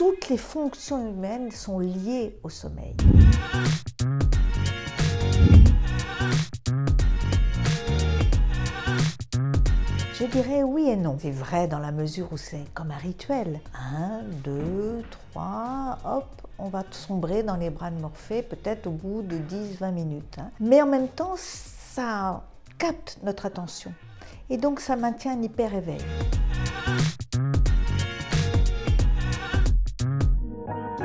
Toutes les fonctions humaines sont liées au sommeil. Je dirais oui et non. C'est vrai dans la mesure où c'est comme un rituel. 1, 2, 3, hop, on va sombrer dans les bras de Morphée, peut-être au bout de 10-20 minutes. Mais en même temps, ça capte notre attention. Et donc ça maintient un hyper-éveil.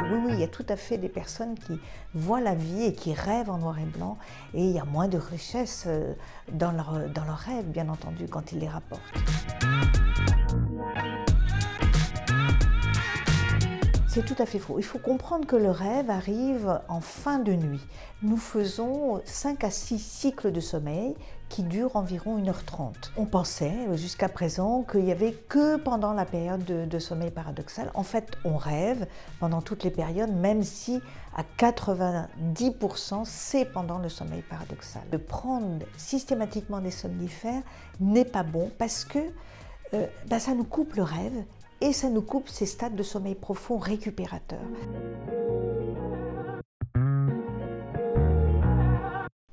Oui, il y a tout à fait des personnes qui voient la vie et qui rêvent en noir et blanc, et il y a moins de richesse dans leurs rêves, bien entendu, quand ils les rapportent. C'est tout à fait faux. Il faut comprendre que le rêve arrive en fin de nuit. Nous faisons 5 à 6 cycles de sommeil qui durent environ 1h30. On pensait jusqu'à présent qu'il n'y avait que pendant la période de sommeil paradoxal. En fait, on rêve pendant toutes les périodes, même si à 90% c'est pendant le sommeil paradoxal. De prendre systématiquement des somnifères n'est pas bon parce que ça nous coupe le rêve. Et ça nous coupe ces stades de sommeil profond récupérateurs.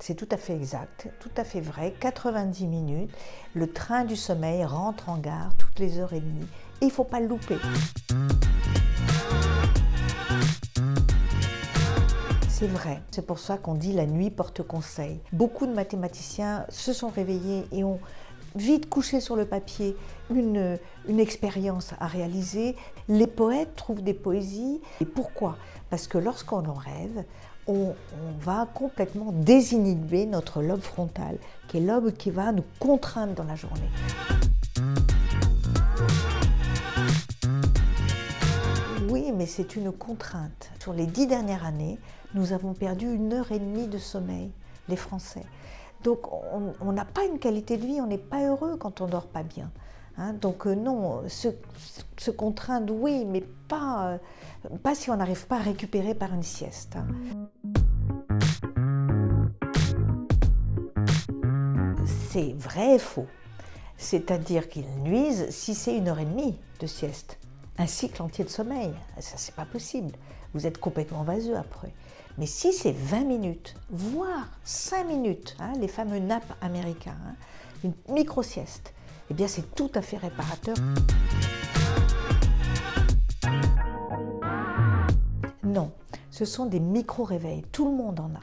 C'est tout à fait exact, tout à fait vrai. 90 minutes, le train du sommeil rentre en gare toutes les heures et demie. Et il ne faut pas le louper. C'est vrai, c'est pour ça qu'on dit la nuit porte conseil. Beaucoup de mathématiciens se sont réveillés et ont vite couché sur le papier une expérience à réaliser. Les poètes trouvent des poésies. Et pourquoi? Parce que lorsqu'on en rêve, on va complètement désinhiber notre lobe frontal, qui est le lobe qui va nous contraindre dans la journée. Oui, mais c'est une contrainte. Sur les 10 dernières années, nous avons perdu 1h30 de sommeil, les Français. Donc on n'a pas une qualité de vie, on n'est pas heureux quand on ne dort pas bien. Donc non, se contraindre, oui, mais pas si on n'arrive pas à récupérer par une sieste. C'est vrai et faux. C'est-à-dire qu'ils nuisent si c'est 1h30 de sieste. Un cycle entier de sommeil, ça c'est pas possible. Vous êtes complètement vaseux après. Mais si c'est 20 minutes, voire 5 minutes, les fameux naps américains, une micro-sieste, eh bien c'est tout à fait réparateur. Non, ce sont des micro-réveils, tout le monde en a.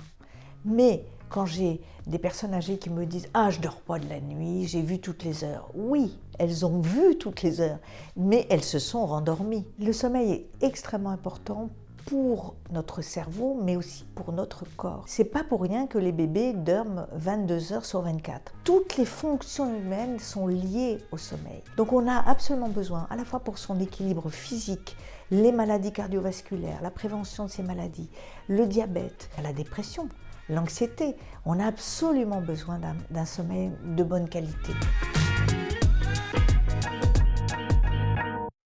Mais quand j'ai des personnes âgées qui me disent « Ah, je ne dors pas de la nuit, j'ai vu toutes les heures », oui, elles ont vu toutes les heures, mais elles se sont rendormies. Le sommeil est extrêmement important pour notre cerveau, mais aussi pour notre corps. C'est pas pour rien que les bébés dorment 22 heures sur 24. Toutes les fonctions humaines sont liées au sommeil. Donc on a absolument besoin, à la fois pour son équilibre physique, les maladies cardiovasculaires, la prévention de ces maladies, le diabète, la dépression, l'anxiété. On a absolument besoin d'un sommeil de bonne qualité.